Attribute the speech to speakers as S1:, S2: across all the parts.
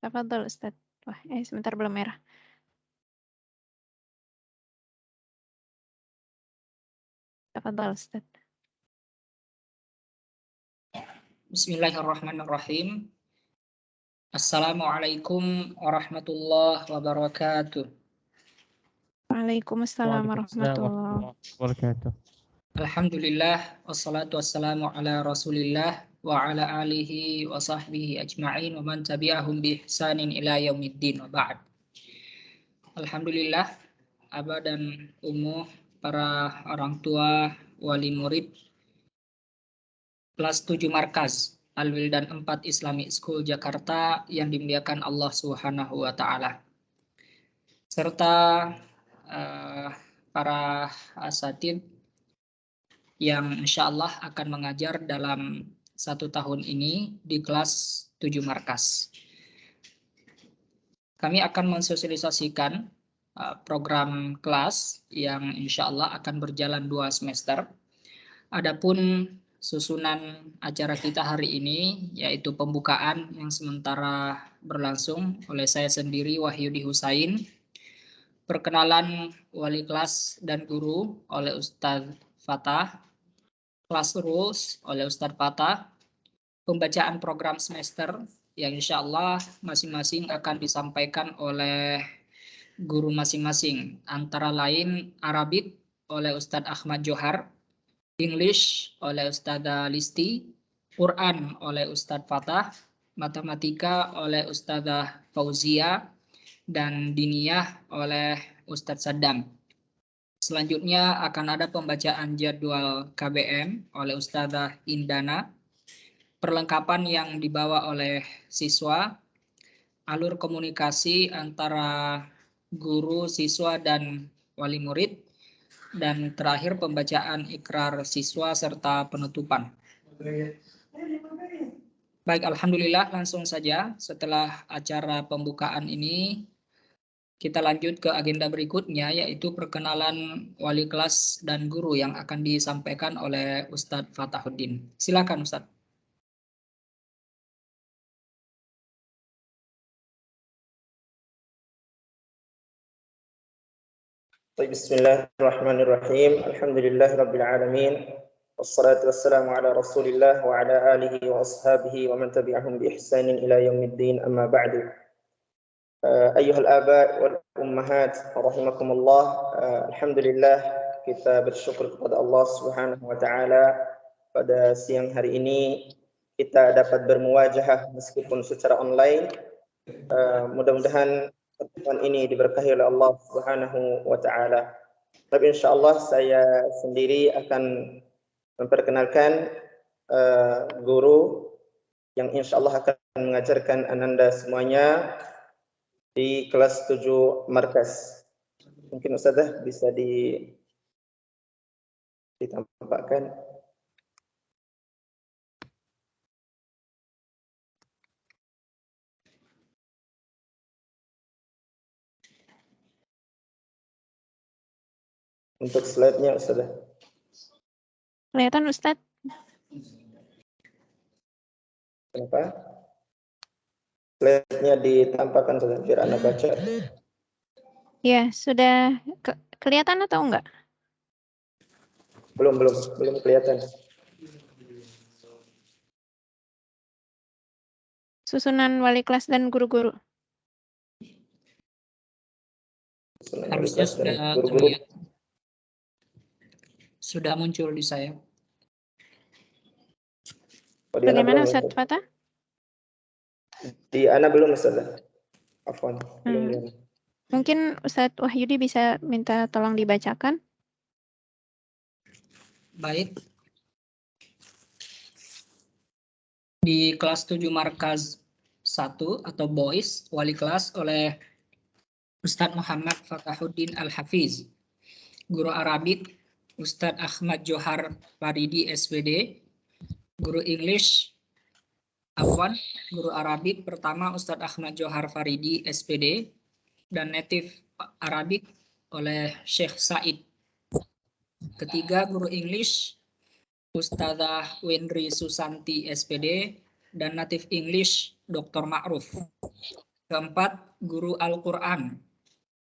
S1: Tafadhol Ustaz. Wah, sebentar belum merah. Tafadhol Ustaz.
S2: Bismillahirrahmanirrahim. Assalamualaikum warahmatullahi wabarakatuh.
S1: Waalaikumsalam warahmatullahi
S3: wabarakatuh.
S2: Alhamdulillah, wassalatu wassalamu ala rasulillah wa ala alihi wa sahbihi ajma'in wa man tabi'ahum bi ihsanin ila yaumiddin wa ba'd. Alhamdulillah, Abah dan Ummu, para orang tua, wali murid kelas 7 Markaz Al-Wildan 4 Islamic School Jakarta yang dimuliakan Allah Subhanahu wa taala. Serta para asatid yang insya Allah akan mengajar dalam 1 tahun ini di kelas 7 Markaz. Kami akan mensosialisasikan program kelas yang insya Allah akan berjalan 2 semester. Adapun susunan acara kita hari ini yaitu pembukaan yang sementara berlangsung oleh saya sendiri, Wahyudi Husain. Perkenalan wali kelas dan guru oleh Ustadz Fatah. Class rules oleh Ustadz Fatah. Pembacaan program semester yang insya Allah masing-masing akan disampaikan oleh guru masing-masing. Antara lain Arabik oleh Ustadz Ahmad Johar, English oleh Ustadzah Listi, Quran oleh Ustadz Fatah, Matematika oleh Ustadzah Fauzia, dan Diniyah oleh Ustadz Saddam. Selanjutnya akan ada pembacaan jadwal KBM oleh Ustadzah Indana, perlengkapan yang dibawa oleh siswa, alur komunikasi antara guru, siswa, dan wali murid, dan terakhir pembacaan ikrar siswa serta penutupan. Baik, alhamdulillah, langsung saja setelah acara pembukaan ini kita lanjut ke agenda berikutnya, yaitu perkenalan wali kelas dan guru yang akan disampaikan oleh Ustadz Fatahuddin. Silakan Ustadz.
S4: Bismillahirrahmanirrahim. Alhamdulillahirabbil alamin. Wassalatu wassalamu ala Rasulillah wa ala alihi wa ashabihi wa man tabi'ahum bi ihsanin ila yaumiddin, amma ba'du. Ayyuhal aba' wal ummahat rahimakumullah. Alhamdulillah, kita bersyukur kepada Allah Subhanahu wa taala pada siang hari ini kita dapat bermuwajahah meskipun secara online. Mudah-mudahan pertemuan ini diberkahi oleh Allah Subhanahu wa taala. Tapi insyaallah saya sendiri akan memperkenalkan guru yang insyaallah akan mengajarkan ananda semuanya di kelas 7 Markaz. Mungkin Ustazah bisa ditampakkan. Untuk slide-nya Ustazah.
S1: Kelihatan Ustadz?
S4: Kenapa? Slide-nya ditampakkan Ustazah biar Anda baca.
S1: Ya, sudah kelihatan atau enggak?
S4: Belum kelihatan.
S1: Susunan wali kelas dan guru-guru.
S2: Harusnya sudah terlihat. Sudah muncul di saya.
S1: Bagaimana Ustadz Fatah?
S4: Di Ana belum Ustazah. Afwan, belum.
S1: Mungkin Ustadz Wahyudi bisa minta tolong dibacakan.
S2: Baik. Di kelas 7 Markaz 1 atau Boys, wali kelas oleh Ustadz Muhammad Fatahuddin Al-Hafiz. Guru Arabik Ustadz Ahmad Johar Faridi SPD. Guru English Guru Arabik pertama Ustadz Ahmad Johar Faridi SPD dan Native Arabik oleh Syekh Said. Ketiga, guru English Ustadzah Wendri Susanti SPD dan Native English Dr. Ma'ruf. Keempat, guru Al-Quran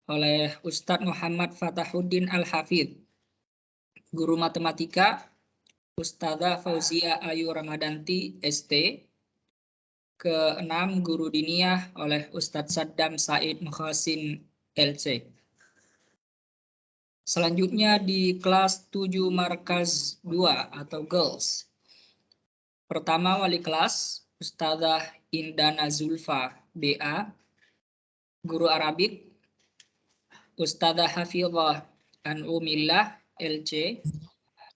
S2: oleh Ustadz Muhammad Fatahuddin Al-Hafidh. Guru matematika Ustadzah Fauzia Ayu Ramadanti ST. Keenam, guru diniyah oleh Ustadz Saddam Said Mukhasin LC. Selanjutnya di kelas 7 Markaz 2 atau Girls. Pertama, wali kelas Ustadzah Indana Zulfa BA. Guru Arabik Ustadzah Hafizah An'umillah LC.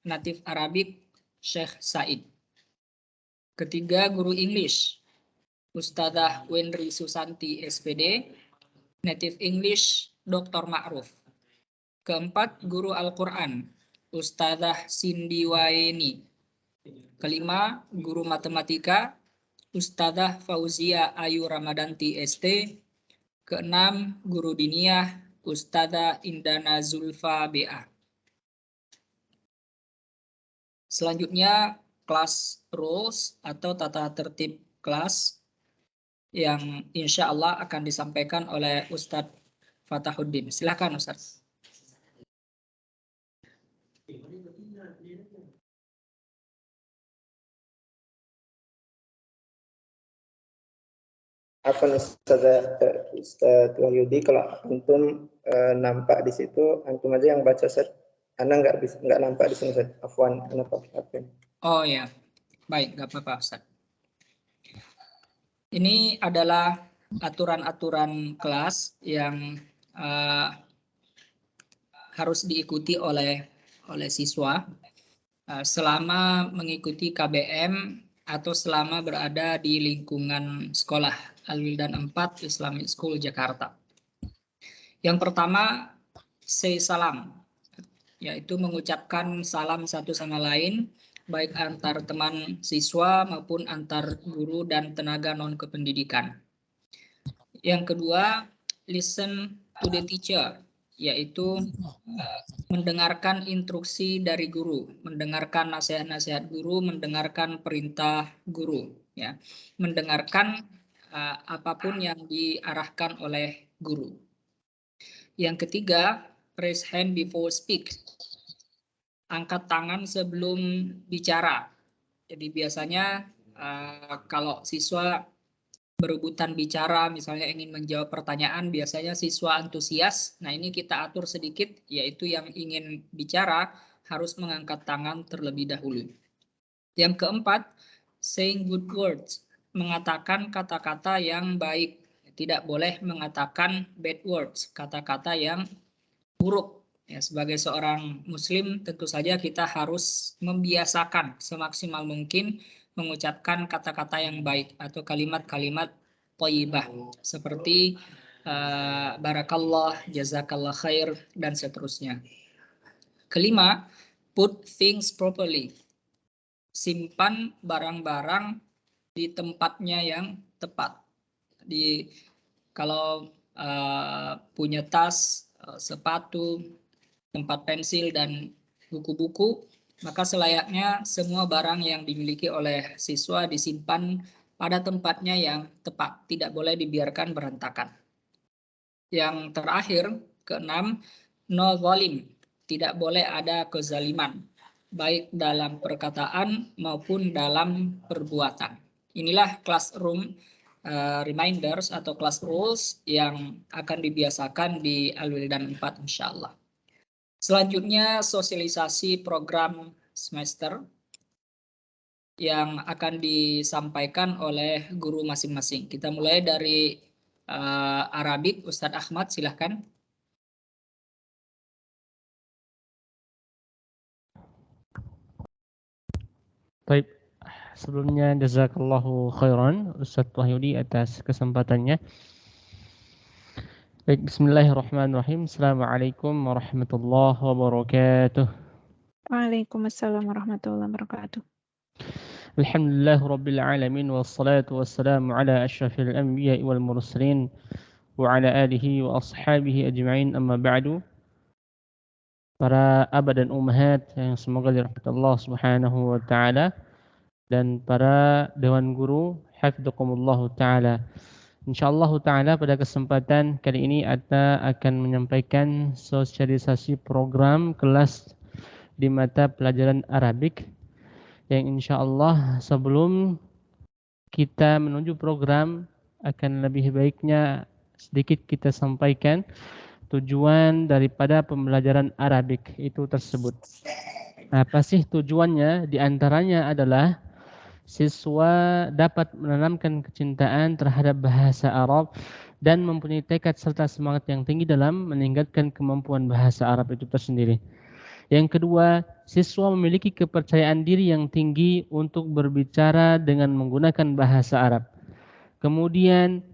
S2: Natif Arabik Syekh Said. Ketiga, guru English Ustadzah Wenri Susanti SPD. Native English Dr. Ma'ruf. Keempat, guru Al-Quran Ustadzah Cindy Waeni. Kelima, guru matematika Ustadzah Fauzia Ayu Ramadanti ST. Keenam, guru diniyah Ustadzah Indana Zulfa BA. Selanjutnya kelas rules atau tata tertib kelas yang insya Allah akan disampaikan oleh Ustadz Fatahuddin. Silakan Ustadz.
S4: Apa Ustaz Wahyudi, kalau antum nampak di situ, antum aja yang baca, Ustaz. Ana nggak nampak di sini, Ustaz. Afwan, ana pakai HP.
S2: Oh ya, baik, nggak apa-apa Ustaz. Ini adalah aturan-aturan kelas yang harus diikuti oleh siswa selama mengikuti KBM atau selama berada di lingkungan sekolah Al-Wildan 4 Islamic School Jakarta. Yang pertama, say salam, yaitu mengucapkan salam satu sama lain, baik antar teman siswa maupun antar guru dan tenaga non-kependidikan. Yang kedua, listen to the teacher, yaitu mendengarkan instruksi dari guru, mendengarkan nasihat-nasihat guru, mendengarkan perintah guru, ya, mendengarkan apapun yang diarahkan oleh guru. Yang ketiga, raise hand before speak, angkat tangan sebelum bicara. Jadi biasanya kalau siswa berebutan bicara, misalnya ingin menjawab pertanyaan, biasanya siswa antusias. Nah, ini kita atur sedikit, yaitu yang ingin bicara harus mengangkat tangan terlebih dahulu. Yang keempat, saying good words, mengatakan kata-kata yang baik. Tidak boleh mengatakan bad words, kata-kata yang buruk. Ya, sebagai seorang muslim tentu saja kita harus membiasakan semaksimal mungkin mengucapkan kata-kata yang baik atau kalimat-kalimat thayyibah seperti barakallah, jazakallah khair, dan seterusnya. Kelima, put things properly, simpan barang-barang di tempatnya yang tepat. Kalau punya tas, sepatu, tempat pensil, dan buku-buku, maka selayaknya semua barang yang dimiliki oleh siswa disimpan pada tempatnya yang tepat, tidak boleh dibiarkan berantakan. Yang terakhir, keenam, no zalim, tidak boleh ada kezaliman, baik dalam perkataan maupun dalam perbuatan. Inilah classroom reminders atau class rules yang akan dibiasakan di Al-Wildan 4 insya Allah. Selanjutnya sosialisasi program semester yang akan disampaikan oleh guru masing-masing. Kita mulai dari Arabik, Ustadz Ahmad, silahkan.
S3: Baik, sebelumnya jazakallahu khairan Ustadz Wahyudi atas kesempatannya. Baik, bismillahirrahmanirrahim. Assalamualaikum warahmatullahi wabarakatuh.
S1: Waalaikumsalam warahmatullahi wabarakatuh.
S3: Alhamdulillah rabbil alamin wassalatu wassalamu ala asyrafil anbiya'i wal mursalin wa ala alihi wa ashabihi ajma'in, amma ba'du. Para abah dan ummahat yang semoga dirahmati Allah Subhanahu wa taala, dan para dewan guru hafidhakumullah taala. Insyaallah ta'ala pada kesempatan kali ini Atta akan menyampaikan sosialisasi program kelas di mata pelajaran Arabik yang insyaallah sebelum kita menuju program akan lebih baiknya sedikit kita sampaikan tujuan daripada pembelajaran Arabik itu tersebut. Apa sih tujuannya? Di antaranya adalah siswa dapat menanamkan kecintaan terhadap bahasa Arab dan mempunyai tekad serta semangat yang tinggi dalam meningkatkan kemampuan bahasa Arab itu tersendiri. Yang kedua, siswa memiliki kepercayaan diri yang tinggi untuk berbicara dengan menggunakan bahasa Arab. Kemudian,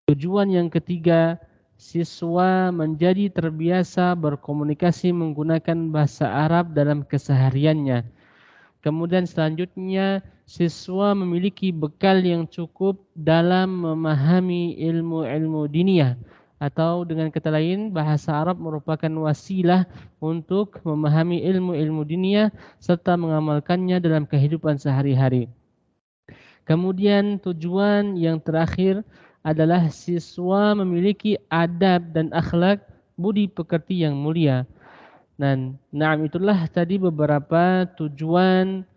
S3: tujuan yang ketiga, siswa menjadi terbiasa berkomunikasi menggunakan bahasa Arab dalam kesehariannya. Kemudian selanjutnya, siswa memiliki bekal yang cukup dalam memahami ilmu-ilmu diniyah. Atau dengan kata lain, bahasa Arab merupakan wasilah untuk memahami ilmu-ilmu diniyah serta mengamalkannya dalam kehidupan sehari-hari. Kemudian tujuan yang terakhir adalah siswa memiliki adab dan akhlak budi pekerti yang mulia. Dan itulah tadi beberapa tujuan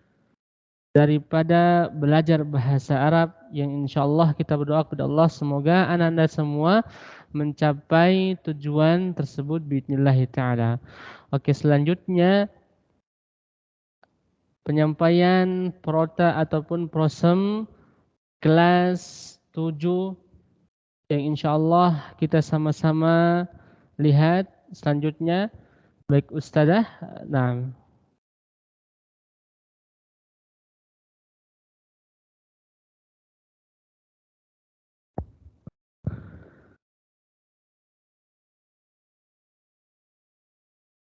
S3: daripada belajar bahasa Arab yang insyaallah kita berdoa kepada Allah semoga anak-anak semua mencapai tujuan tersebut biidznillah ta'ala. Oke, selanjutnya penyampaian prota ataupun prosem kelas 7 yang insyaallah kita sama-sama lihat selanjutnya. Baik Ustazah, nah.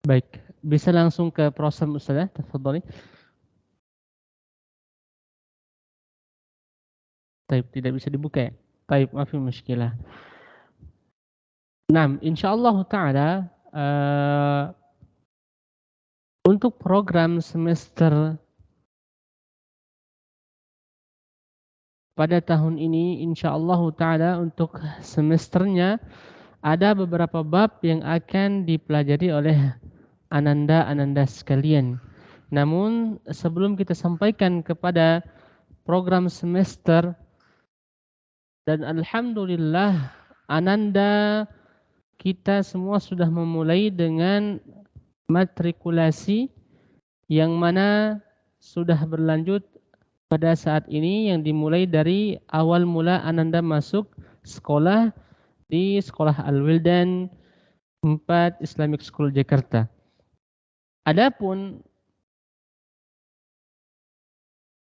S3: Baik, bisa langsung ke prosem Ustazah, tafadhali. Baik, tidak bisa dibuka ya? Baik, maaf muskilah. Nah, insyaallah ta'ala untuk program semester pada tahun ini insyaallah ta'ala untuk semesternya ada beberapa bab yang akan dipelajari oleh ananda-ananda sekalian. Namun sebelum kita sampaikan kepada program semester, dan alhamdulillah ananda kita semua sudah memulai dengan matrikulasi yang mana sudah berlanjut pada saat ini yang dimulai dari awal mula ananda masuk sekolah di Sekolah Al-Wildan 4 Islamic School Jakarta. Adapun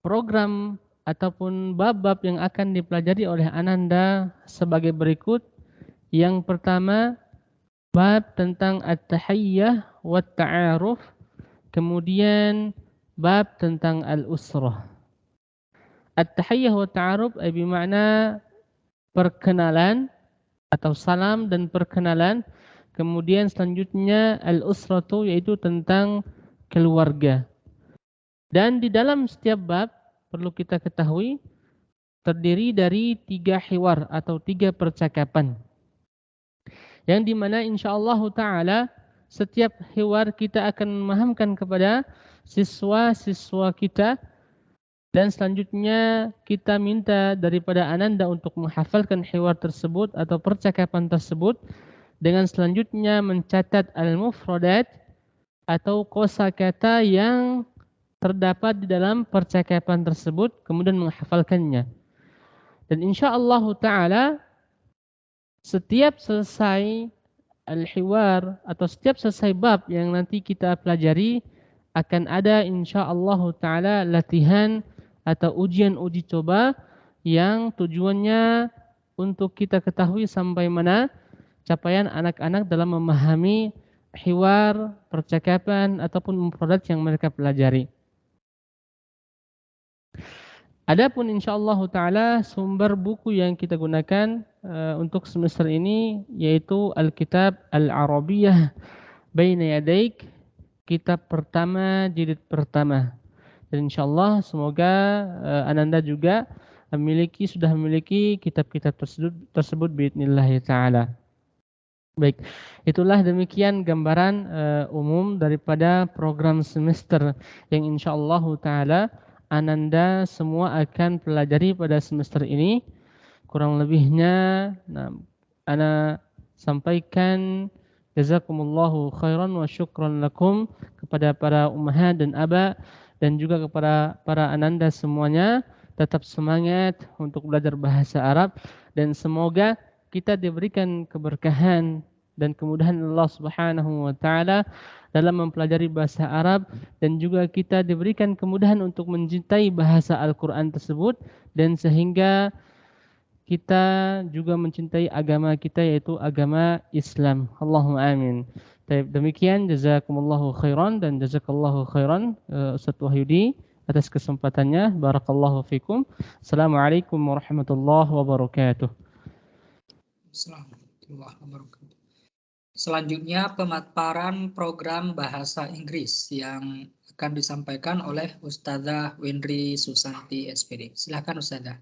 S3: program ataupun bab-bab yang akan dipelajari oleh ananda sebagai berikut. Yang pertama, bab tentang at-tahiyyah wa ta'aruf, kemudian bab tentang al-usrah. At-tahiyyah wa ta'aruf bermakna perkenalan atau salam dan perkenalan. Kemudian selanjutnya al-usratu yaitu tentang keluarga. Dan di dalam setiap bab perlu kita ketahui terdiri dari 3 hiwar atau 3 percakapan. Yang dimana insyaallah ta'ala setiap hiwar kita akan memahamkan kepada siswa-siswa kita. Dan selanjutnya kita minta daripada ananda untuk menghafalkan hiwar tersebut atau percakapan tersebut. Dengan selanjutnya mencatat al-mufradat atau kosakata yang terdapat di dalam percakapan tersebut. Kemudian menghafalkannya. Dan insyaallah ta'ala setiap selesai al-hiwar atau setiap selesai bab yang nanti kita pelajari akan ada insyaallah ta'ala latihan atau uji coba yang tujuannya untuk kita ketahui sampai mana capaian anak-anak dalam memahami hiwar, percakapan ataupun mufradat yang mereka pelajari. Adapun insyaallah ta'ala sumber buku yang kita gunakan untuk semester ini yaitu Al-Kitab Al-Arabiyah Baina Yadaik, kitab pertama jilid pertama. Dan insyaallah semoga ananda juga sudah memiliki kitab-kitab tersebut biidznillah taala. Baik, itulah demikian gambaran umum daripada program semester yang insyaallah taala Ananda semua akan pelajari pada semester ini. Kurang lebihnya, ana sampaikan jazakumullahu khairan wa syukran lakum kepada para ummahat dan aba dan juga kepada para ananda semuanya. Tetap semangat untuk belajar bahasa Arab dan semoga kita diberikan keberkahan dan kemudahan Allah Subhanahu wa taala dalam mempelajari bahasa Arab dan juga kita diberikan kemudahan untuk mencintai bahasa Al-Qur'an tersebut dan sehingga kita juga mencintai agama kita yaitu agama Islam. Allahumma amin. Demikian jazakumullahu khairan dan jazakallahu khairan Ustaz Wahyudi atas kesempatannya. Barakallahu fikum. Assalamualaikum warahmatullahi wabarakatuh.
S2: Assalamualaikum warahmatullahi wabarakatuh. Selanjutnya pemaparan program bahasa Inggris yang akan disampaikan oleh Ustazah Wendri Susanti SPD. Silakan Ustazah.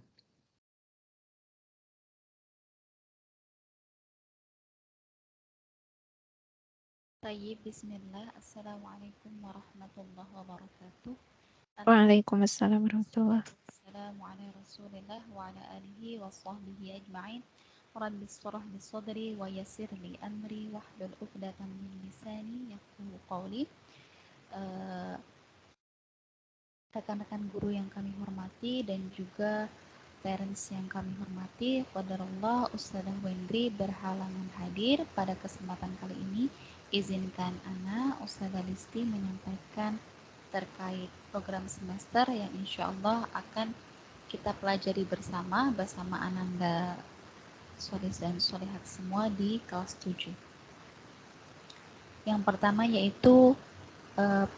S5: Tayyib, bismillah. Assalamualaikum warahmatullahi wabarakatuh.
S1: Waalaikumsalam warahmatullahi wabarakatuh.
S5: Assalamu ala rasulillah wa ala alihi wa sahbihi ajma'in. Rabbi shrah li sadri wa yassir li amri wahlul 'uqdatam min lisani yafqahu qawli. Rekan-rekan guru yang kami hormati dan juga parents yang kami hormati, qadarullah Ustazah Wendri berhalangan hadir pada kesempatan kali ini. Izinkan Ana, Ustazah Listi menyampaikan terkait program semester yang insya Allah akan kita pelajari bersama Ananda Solis dan Solihat semua di kelas 7. Yang pertama yaitu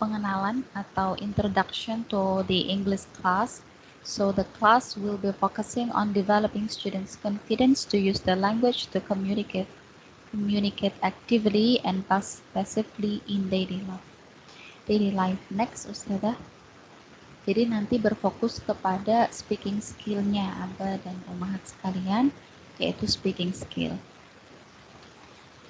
S5: pengenalan atau introduction to the English class. So the class will be focusing on developing students' confidence to use the language to communicate actively and passively in daily life. Next, Ustazah. Jadi nanti berfokus kepada speaking skill-nya Aba dan Ummahat sekalian, yaitu speaking skill.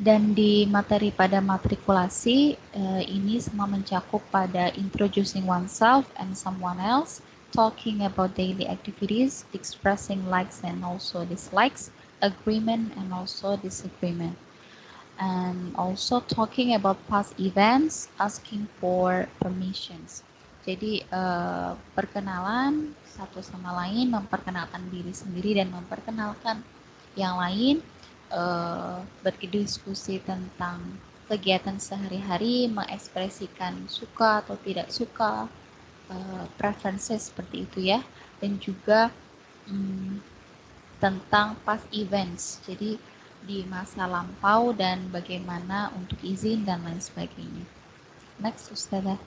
S5: Dan di materi pada matrikulasi ini semua mencakup pada introducing oneself and someone else, talking about daily activities, expressing likes and also dislikes, agreement and also disagreement. And also talking about past events, asking for permissions. Jadi perkenalan satu sama lain, memperkenalkan diri sendiri dan memperkenalkan yang lain, berdiskusi tentang kegiatan sehari-hari, mengekspresikan suka atau tidak suka, preferences seperti itu ya, dan juga tentang past events. Jadi di masa lampau dan bagaimana untuk izin dan lain sebagainya. Next, Ustazah.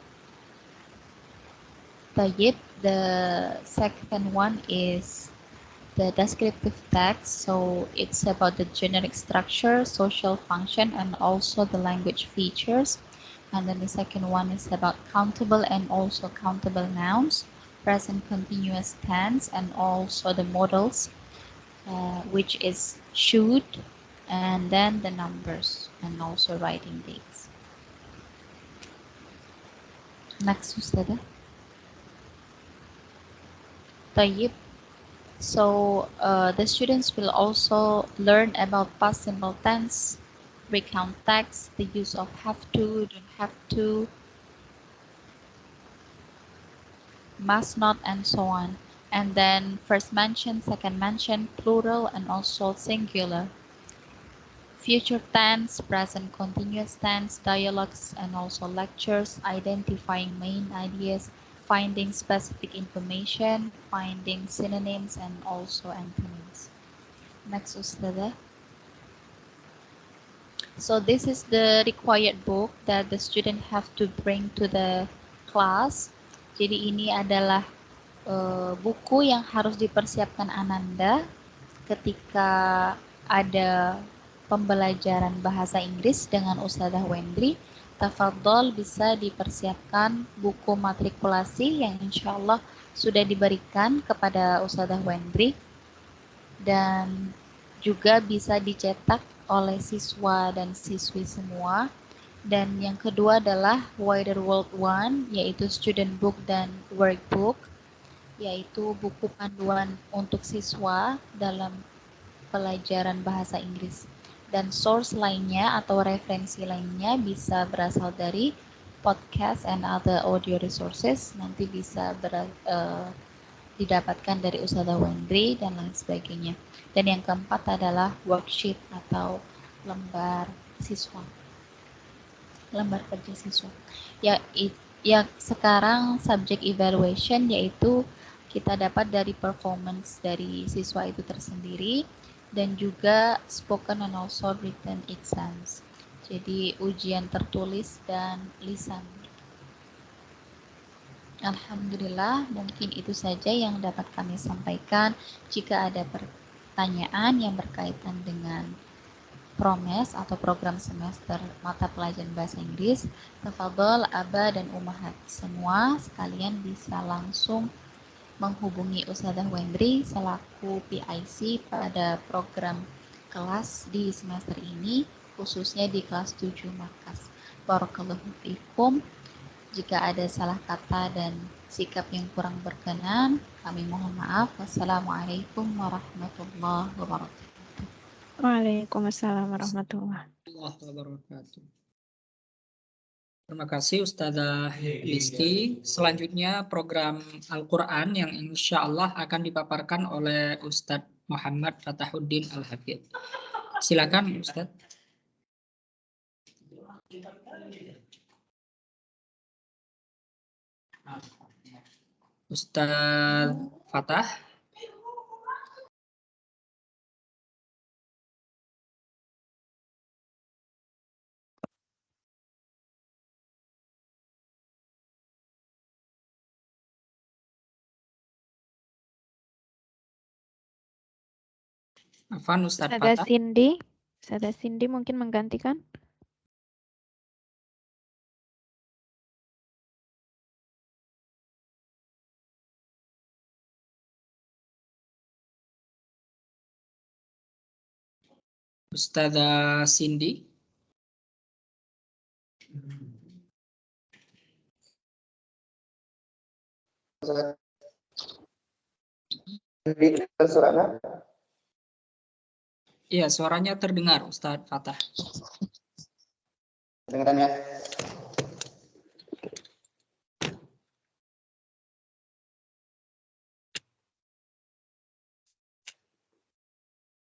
S5: Tayyib, the second one is the descriptive text. So it's about the generic structure, social function, and also the language features. And then the second one is about countable and also countable nouns, present continuous tense, and also the modals, which is should, and then the numbers and also writing dates. Next, Ustazah. Tayyib. So the students will also learn about past simple tense, recount text, the use of have to, don't have to, must not, and so on. And then first mention, second mention, plural, and also singular. Future tense, present continuous tense, dialogues, and also lectures, identifying main ideas, finding specific information, finding synonyms, and also antonyms. Next, Ustazah. So this is the required book that the student have to bring to the class. Jadi ini adalah buku yang harus dipersiapkan Ananda ketika ada pembelajaran bahasa Inggris dengan Ustazah Wendri. Tafadhol bisa dipersiapkan buku matrikulasi yang insya Allah sudah diberikan kepada Ustadzah Wendri dan juga bisa dicetak oleh siswa dan siswi semua. Dan yang kedua adalah Wider World One, yaitu student book dan workbook, yaitu buku panduan untuk siswa dalam pelajaran bahasa Inggris. Dan source lainnya atau referensi lainnya bisa berasal dari podcast and other audio resources, nanti bisa didapatkan dari Ustadzah Wendri dan lain sebagainya. Dan yang keempat adalah worksheet atau lembar siswa. Lembar kerja siswa. Ya sekarang subject evaluation yaitu kita dapat dari performance dari siswa itu tersendiri dan juga spoken and also written exams. Jadi ujian tertulis dan lisan. Alhamdulillah, mungkin itu saja yang dapat kami sampaikan. Jika ada pertanyaan yang berkaitan dengan Promes atau program semester mata pelajaran bahasa Inggris, tafadhol Aba dan Ummahat semua sekalian bisa langsung menghubungi Ustadzah Wendri selaku PIC pada program kelas di semester ini, khususnya di kelas 7 Markas. Barakallahu fiikum. Jika ada salah kata dan sikap yang kurang berkenan, kami mohon maaf. Wassalamualaikum warahmatullahi wabarakatuh.
S1: Waalaikumsalam warahmatullahi
S2: wabarakatuh. Terima kasih Ustadzah Listi. Selanjutnya program Al-Quran yang insya Allah akan dipaparkan oleh Ustadz Muhammad Fatahuddin Al-Hafidh. Silakan Ustadz. Ustadz Fatah. Afan Ustadz Fatah.
S1: Ustadzah Cindy mungkin menggantikan.
S2: Ustadzah Cindy. Iya, suaranya terdengar Ustadz Fatah.
S4: Dengaran ya.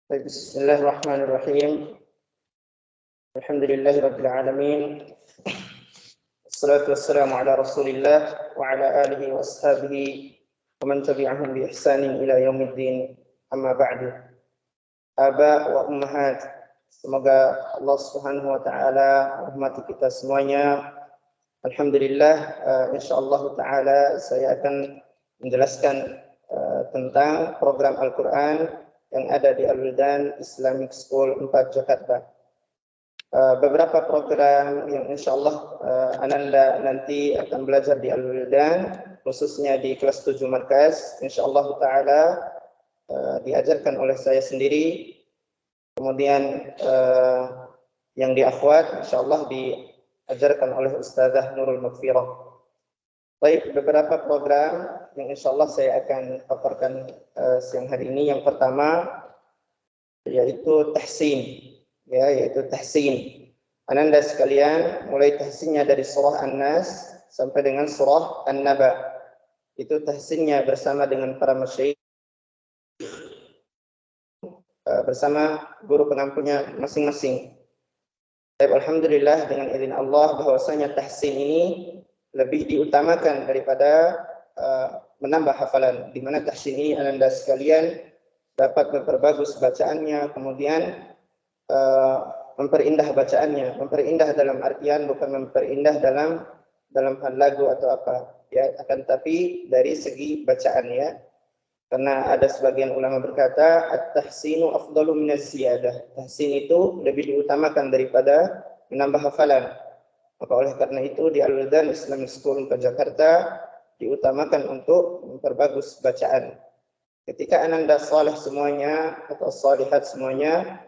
S4: Bismillahirrahmanirrahim. Alhamdulillahirabbil alamin. Wassalatu wassalamu ala Rasulillah wa ala alihi wa ashabihi wa man tabi'ahum bi ihsanin ila yaumiddin. Amma ba'du. Aba wa ummahat, semoga Allah Subhanahu wa taala rahmati kita semuanya. Alhamdulillah, insyaallah taala saya akan menjelaskan tentang program Al-Qur'an yang ada di Al-Wildan Islamic School 4 Jakarta. Beberapa program yang insyaallah Ananda nanti akan belajar di Al-Wildan, khususnya di kelas 7 Markas, insyaallah taala diajarkan oleh saya sendiri. Kemudian yang di akhwat insyaallah diajarkan oleh Ustadzah Nurul Maghfirah. Baik, beberapa program yang insyaallah saya akan paparkan siang hari ini. Yang pertama yaitu tahsin, yaitu tahsin. Ananda sekalian, mulai tahsinnya dari surah An-Nas sampai dengan surah An-Naba. Itu tahsinnya bersama dengan para masyayikh, bersama guru pengampunya masing-masing. Alhamdulillah dengan izin Allah bahwasanya tahsin ini lebih diutamakan daripada menambah hafalan, di mana tahsin ini Ananda sekalian dapat memperbagus bacaannya, kemudian memperindah bacaannya, memperindah dalam artian bukan memperindah dalam hal lagu atau apa, ya, akan tapi dari segi bacaannya. Karena ada sebagian ulama berkata at-tahsinu afdalu minaz ziyadah. Tahsin itu lebih diutamakan daripada menambah hafalan. Maka oleh karena itu di Al-Wildan Islamic School 4 Jakarta diutamakan untuk memperbagus bacaan. Ketika Ananda saleh semuanya atau salihat semuanya,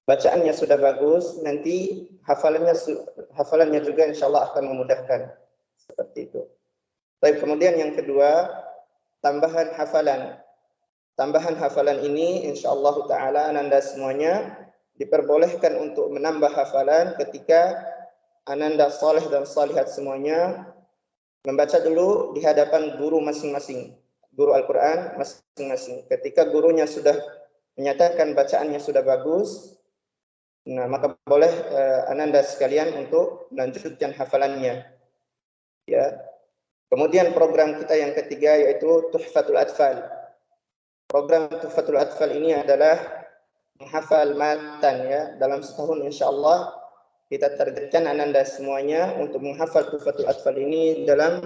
S4: bacaannya sudah bagus, nanti hafalannya juga insya Allah akan memudahkan. Seperti itu. Baik, kemudian yang kedua, tambahan hafalan. Tambahan hafalan ini insya Allah ta'ala Ananda semuanya diperbolehkan untuk menambah hafalan ketika Ananda saleh dan salihat semuanya membaca dulu di hadapan guru masing-masing, guru Al-Quran masing-masing. Ketika gurunya sudah menyatakan bacaannya sudah bagus, nah maka boleh Ananda sekalian untuk melanjutkan hafalannya. Ya. Kemudian program kita yang ketiga yaitu Tuhfatul Atfal. Program Tuhfatul Atfal ini adalah menghafal matan ya. Dalam setahun insyaAllah kita targetkan Ananda semuanya untuk menghafal Tuhfatul Atfal ini dalam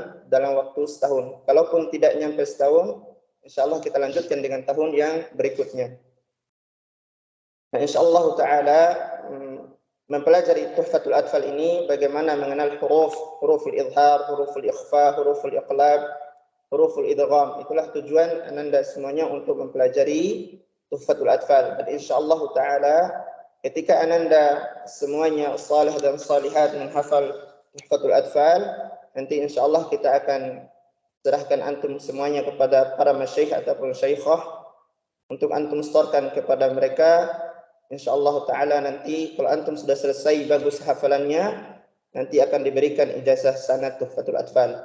S4: waktu setahun. Kalaupun tidak nyampe setahun, insyaAllah kita lanjutkan dengan tahun yang berikutnya. Nah, insyaAllah ta'ala mempelajari Tuhfatul Atfal ini bagaimana mengenal huruful idhar, huruful ikhfa, huruful iqlab, huruful idgham. Itulah tujuan Ananda semuanya untuk mempelajari Tuhfatul Atfal. Dan insyaallah taala ketika Ananda semuanya salih dan salihat menghafal Tuhfatul Atfal, nanti insyaallah kita akan serahkan antum semuanya kepada para masyayikh ataupun syaikhah untuk antum setorkan kepada mereka. InsyaAllah ta'ala nanti kalau antum sudah selesai bagus hafalannya, nanti akan diberikan ijazah sanad Tuhfatul Atfal.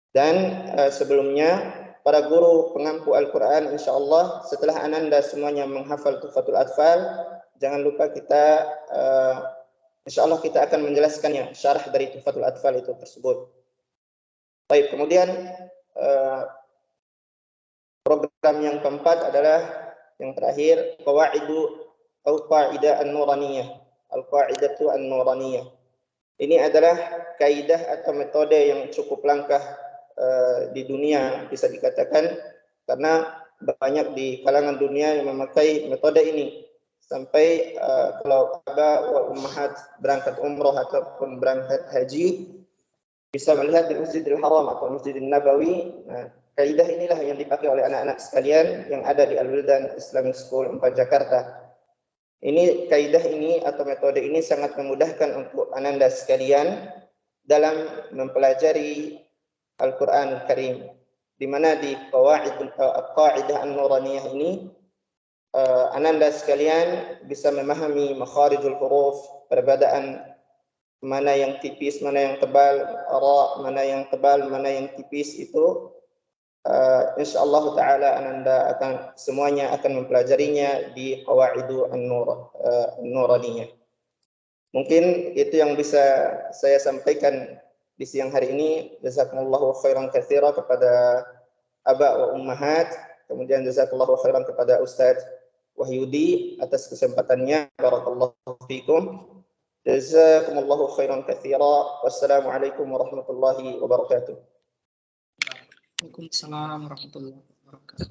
S4: Dan sebelumnya, para guru pengampu Al-Quran insyaAllah setelah Ananda semuanya menghafal Tuhfatul Atfal, jangan lupa kita insyaAllah kita akan menjelaskannya, syarah dari Tuhfatul Atfal itu tersebut. Baik, kemudian program yang keempat adalah yang terakhir, Qaidah An-Nuraniyah. Al-Qaidatu An-Nuraniyah. Ini adalah kaidah atau metode yang cukup langka di dunia bisa dikatakan, karena banyak di kalangan dunia yang memakai metode ini. Sampai kalau aba wa ummahat berangkat umroh ataupun berangkat haji bisa melihat di Masjidil Haram atau Masjidil Nabawi. Nah, kaidah inilah yang dipakai oleh anak-anak sekalian yang ada di Al-Wildan Islamic School 4 Jakarta. Ini kaidah ini atau metode ini sangat memudahkan untuk Ananda sekalian dalam mempelajari Al-Quran Karim. Di mana di Qaidah An-Nuraniyah ini Ananda sekalian bisa memahami makharijul huruf, perbedaan mana yang tipis, mana yang tebal, ra, mana yang tebal, mana yang tipis itu. InsyaAllah ta'ala Ananda akan semuanya akan mempelajarinya di Qawaidu An-Nuraniyah. Mungkin itu yang bisa saya sampaikan di siang hari ini. Jazakumullahu khairan katsira kepada aba wa ummahat. Kemudian jazakallahu khairan kepada Ustaz Wahyudi atas kesempatannya. Barakallahu fikum. Jazakumullahu khairan katsira. Wassalamualaikum warahmatullahi wabarakatuh.
S2: Waalaikumsalam warahmatullahi wabarakatuh.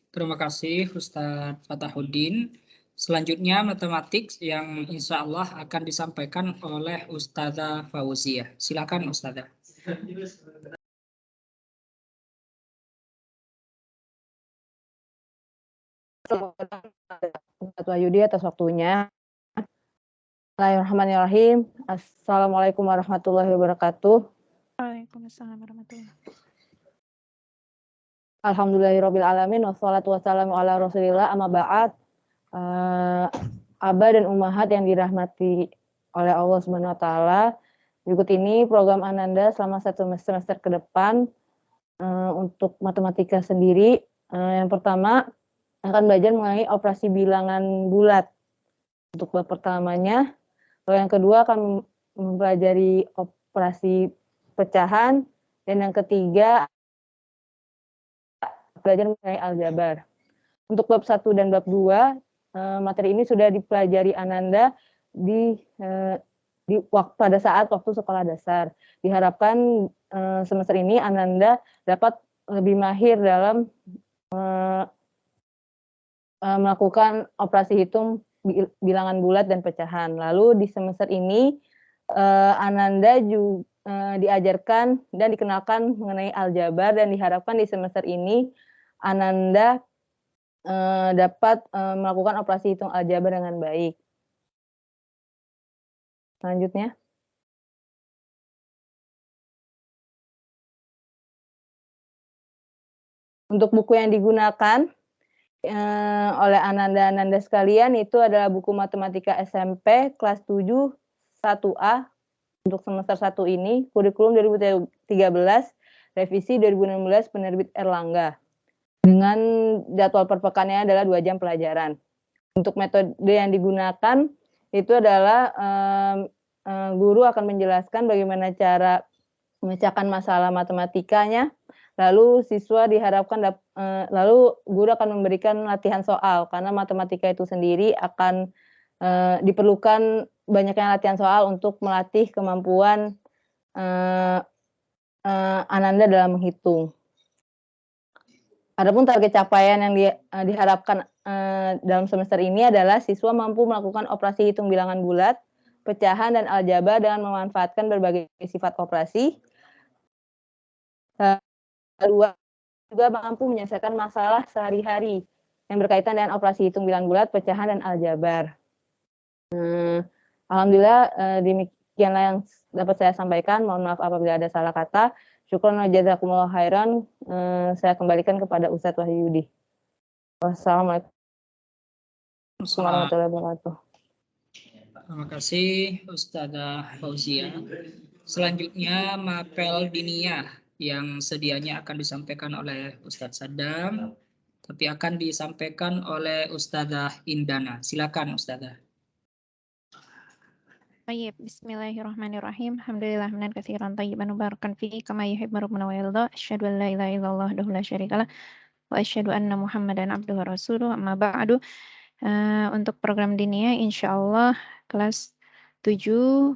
S2: Terima kasih Ustadz Fatahuddin. Selanjutnya matematik yang insya Allah akan disampaikan oleh Ustadzah Fauziyah. Silakan Ustadzah.
S6: Ustadz Wahyudi atas waktunya. Bismillahirrahmanirrahim. Assalamualaikum warahmatullahi wabarakatuh.
S1: Waalaikumsalam warahmatullahi wabarakatuh.
S6: Alhamdulillahirrabbilalamin. Wassalatu wassalamu ala rasulillah amma ba'd. Aba dan ummahat yang dirahmati oleh Allah Subhanahu wa taala. Berikut ini program Ananda selama 1 semester ke depan untuk matematika sendiri. Yang pertama akan belajar mengenai operasi bilangan bulat untuk bab pertamanya. Lalu yang kedua akan mempelajari operasi pecahan, dan yang ketiga belajar mengenai aljabar. Untuk bab 1 dan bab 2 materi ini sudah dipelajari Ananda pada saat waktu sekolah dasar. Diharapkan semester ini Ananda dapat lebih mahir dalam melakukan operasi hitung bilangan bulat dan pecahan. Lalu di semester ini Ananda juga diajarkan dan dikenalkan mengenai aljabar, dan diharapkan di semester ini Ananda dapat melakukan operasi hitung aljabar dengan baik. Selanjutnya. Untuk buku yang digunakan oleh Ananda sekalian itu adalah buku Matematika SMP kelas 7 1A untuk semester 1 ini, kurikulum 2013, revisi 2016, penerbit Erlangga. Dengan jadwal per pekannya adalah 2 jam pelajaran. Untuk metode yang digunakan itu adalah guru akan menjelaskan bagaimana cara memecahkan masalah matematikanya. Lalu siswa diharapkan lalu guru akan memberikan latihan soal, karena matematika itu sendiri akan diperlukan banyaknya latihan soal untuk melatih kemampuan Ananda dalam menghitung. Adapun target capaian yang diharapkan dalam semester ini adalah siswa mampu melakukan operasi hitung bilangan bulat, pecahan, dan aljabar dengan memanfaatkan berbagai sifat operasi. Kedua, juga mampu menyelesaikan masalah sehari-hari yang berkaitan dengan operasi hitung bilangan bulat, pecahan, dan aljabar. Alhamdulillah demikianlah yang dapat saya sampaikan. Mohon maaf apabila ada salah kata. Syukran wa jazakumullah khairan. Saya kembalikan kepada Ustadz Wahyudi. Wassalamualaikum warahmatullahi wabarakatuh.
S2: Terima kasih Ustadzah Fauzia. Selanjutnya mapel diniyah yang sedianya akan disampaikan oleh Ustadz Saddam, tapi akan disampaikan oleh Ustadzah Indana. Silakan Ustadzah.
S1: Baik, bismillahirrahmanirrahim. Alhamdulillah hamdan katsiran thayyiban mubarakan fihi kama yuhibbu rabbuna wa yarda. Asyhadu an la ilaha illallah wahdahu la syarikalah wa asyhadu anna Muhammadan abduhu wa rasuluh. Amma ba'du. Untuk program diniyah insyaallah kelas 7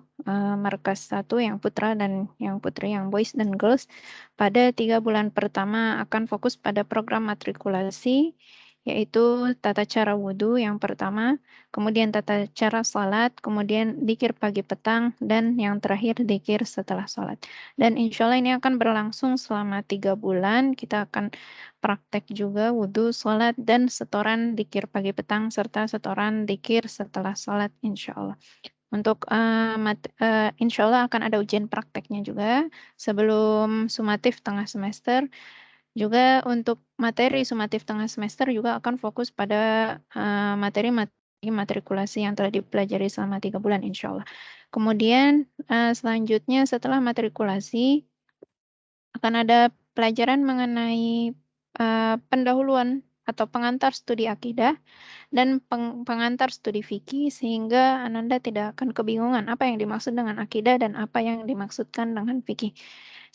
S1: markas 1 yang putra dan yang putri, yang boys dan girls, pada 3 bulan pertama akan fokus pada program matrikulasi, yaitu tata cara wudhu yang pertama, kemudian tata cara salat, kemudian dzikir pagi petang, dan yang terakhir dzikir setelah salat. Dan insya Allah ini akan berlangsung selama 3 bulan. Kita akan praktek juga wudhu, salat, dan setoran dzikir pagi petang serta setoran dzikir setelah salat insya Allah. Untuk insya Allah akan ada ujian prakteknya juga sebelum sumatif tengah semester. Juga untuk materi sumatif tengah semester juga akan fokus pada materi matrikulasi yang telah dipelajari selama 3 bulan insya Allah. Kemudian selanjutnya setelah matrikulasi akan ada pelajaran mengenai pendahuluan atau pengantar studi akidah dan pengantar studi fikih, sehingga Ananda tidak akan kebingungan apa yang dimaksud dengan akidah dan apa yang dimaksudkan dengan fikih.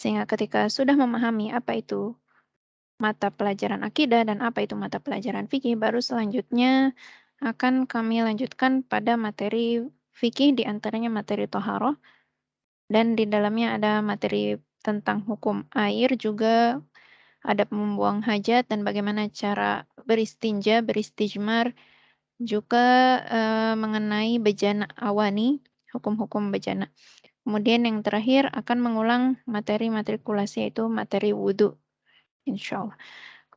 S1: Sehingga ketika sudah memahami apa itu mata pelajaran akidah dan apa itu mata pelajaran fikih, baru selanjutnya akan kami lanjutkan pada materi fikih, diantaranya materi toharoh, dan di dalamnya ada materi tentang hukum air, juga ada membuang hajat dan bagaimana cara beristinja, beristijmar, juga mengenai bejana awani, hukum-hukum bejana. Kemudian yang terakhir akan mengulang materi matrikulasi, yaitu materi wudhu, insya Allah.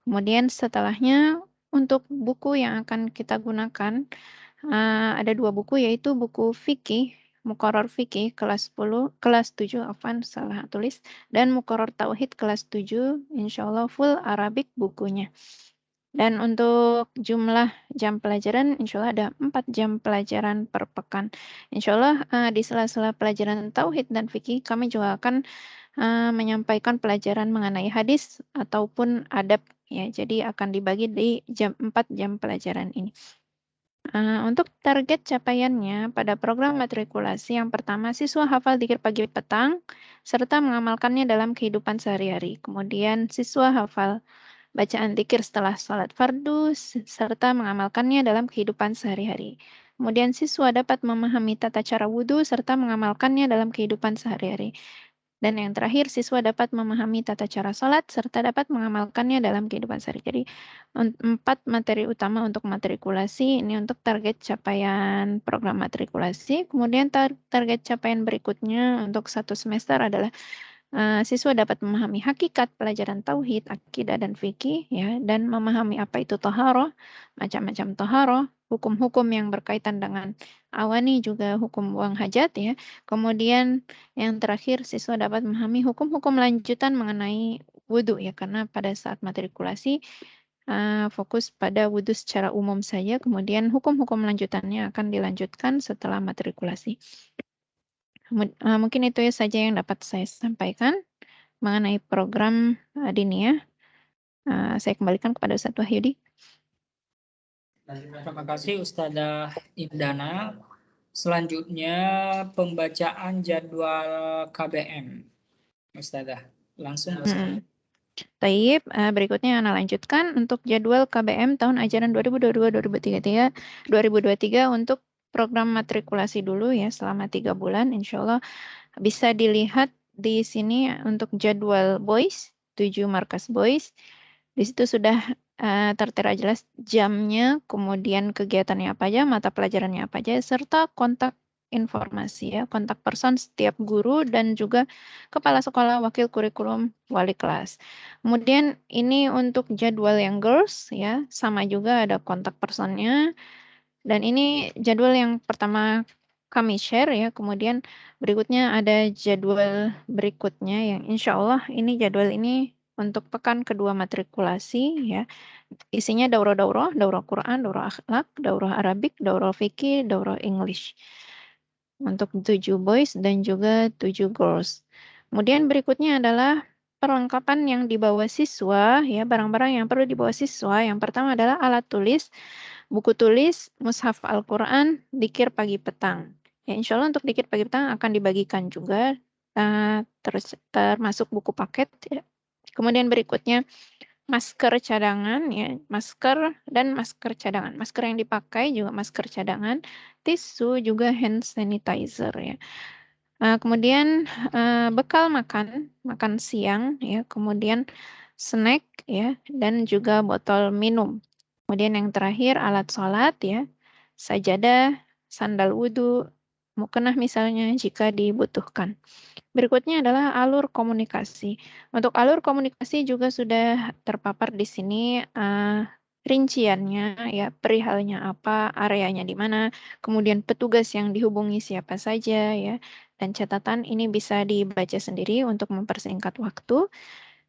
S1: Kemudian setelahnya untuk buku yang akan kita gunakan, ada 2 buku, yaitu buku fikih, Muqarrar Fikih kelas 7, salah tulis, dan Muqarrar Tauhid kelas 7, insya Allah full Arabic bukunya. Dan untuk jumlah jam pelajaran, insya Allah ada 4 jam pelajaran per pekan. Insya Allah di sela-sela pelajaran Tauhid dan Fikih, kami juga akan menyampaikan pelajaran mengenai hadis ataupun adab. Ya, jadi akan dibagi di 4 jam pelajaran ini. Untuk target capaiannya pada program matrikulasi, yang pertama siswa hafal dzikir pagi petang serta mengamalkannya dalam kehidupan sehari-hari. Kemudian siswa hafal bacaan dzikir setelah sholat fardu serta mengamalkannya dalam kehidupan sehari-hari. Kemudian siswa dapat memahami tata cara wudhu serta mengamalkannya dalam kehidupan sehari-hari. Dan yang terakhir, siswa dapat memahami tata cara sholat serta dapat mengamalkannya dalam kehidupan sehari-hari. Jadi, 4 materi utama untuk matrikulasi, ini untuk target capaian program matrikulasi. Kemudian target capaian berikutnya untuk 1 semester adalah siswa dapat memahami hakikat pelajaran tauhid, akidah, dan fikih, ya, dan memahami apa itu toharoh, macam-macam toharoh, hukum-hukum yang berkaitan dengan awani juga hukum buang hajat, ya. Kemudian yang terakhir, siswa dapat memahami hukum-hukum lanjutan mengenai wudhu, ya, karena pada saat matrikulasi fokus pada wudhu secara umum saja, kemudian hukum-hukum lanjutannya akan dilanjutkan setelah matrikulasi. Mungkin itu saja yang dapat saya sampaikan mengenai program Diniyah. Saya kembalikan kepada Ustadz Wahyudi.
S2: Terima kasih Ustadzah Indana. Selanjutnya pembacaan jadwal KBM. Ustadzah, langsung.
S1: Taib, berikutnya Ana lanjutkan untuk jadwal KBM tahun ajaran 2022-2023 untuk program matrikulasi dulu ya selama 3 bulan. Insya Allah bisa dilihat di sini untuk jadwal boys, 7 markas boys. Di situ sudah tertera jelas jamnya, kemudian kegiatannya apa aja, mata pelajarannya apa aja, serta kontak informasi ya, kontak person setiap guru dan juga kepala sekolah, wakil kurikulum, wali kelas. Kemudian ini untuk jadwal yang girls ya, sama juga ada kontak personnya. Dan ini jadwal yang pertama kami share ya, kemudian berikutnya ada jadwal berikutnya yang insya Allah ini jadwal ini untuk pekan kedua matrikulasi ya. Isinya daurah-daurah, daurah Quran, daurah akhlak, daurah Arabik, daurah fikih, daurah English. Untuk 7 boys dan juga 7 girls. Kemudian berikutnya adalah perlengkapan yang dibawa siswa ya, barang-barang yang perlu dibawa siswa. Yang pertama adalah alat tulis, buku tulis, mushaf Al-Quran, dzikir pagi petang. Ya, insya Allah untuk dzikir pagi petang akan dibagikan juga, termasuk buku paket. Ya. Kemudian berikutnya masker cadangan, ya, masker dan masker cadangan. Masker yang dipakai juga masker cadangan, tisu juga hand sanitizer ya. Kemudian bekal makan siang ya, kemudian snack ya, dan juga botol minum. Kemudian yang terakhir alat sholat ya, sajadah, sandal wudhu, mukenah misalnya jika dibutuhkan. Berikutnya adalah alur komunikasi. Untuk alur komunikasi juga sudah terpapar di sini rinciannya ya, perihalnya apa, areanya di mana, kemudian petugas yang dihubungi siapa saja ya, dan catatan ini bisa dibaca sendiri untuk mempersingkat waktu.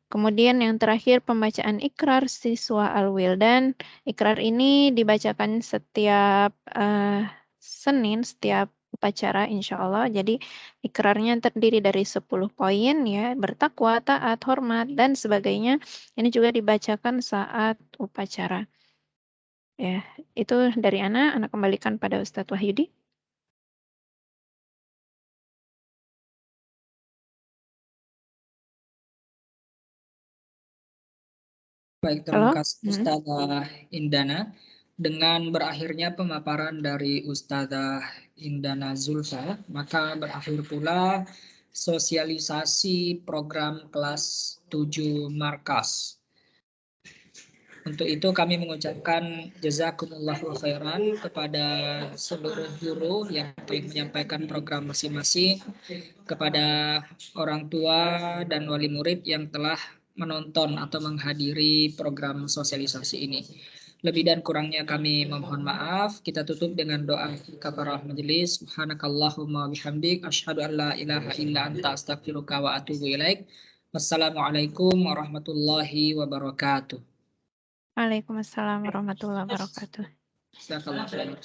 S1: Kemudian yang terakhir pembacaan ikrar siswa Al-Wildan. Ikrar ini dibacakan setiap Senin, setiap upacara insya Allah. Jadi ikrarnya terdiri dari 10 poin ya, bertakwa, taat, hormat, dan sebagainya. Ini juga dibacakan saat upacara. Ya, itu dari Ana kembalikan pada Ustadz Wahyudi.
S2: Baik, terima kasih Ustadzah Indana. Dengan berakhirnya pemaparan dari Ustadzah Indana Zulfa, maka berakhir pula sosialisasi program kelas 7 Markas. Untuk itu kami mengucapkan jazakumullahu khairan kepada seluruh guru yang telah menyampaikan program masing-masing, kepada orang tua dan wali murid yang telah menonton atau menghadiri program sosialisasi ini. Lebih dan kurangnya kami memohon maaf. Kita tutup dengan doa kafarah majelis. Subhanakallahumma bihamdik asyhadu an la ilaha illa anta astaghfiruka wa atubu ilaik. Wassalamualaikum warahmatullahi wabarakatuh.
S1: Waalaikumsalam warahmatullahi wabarakatuh.
S2: Jazakallahu khairan.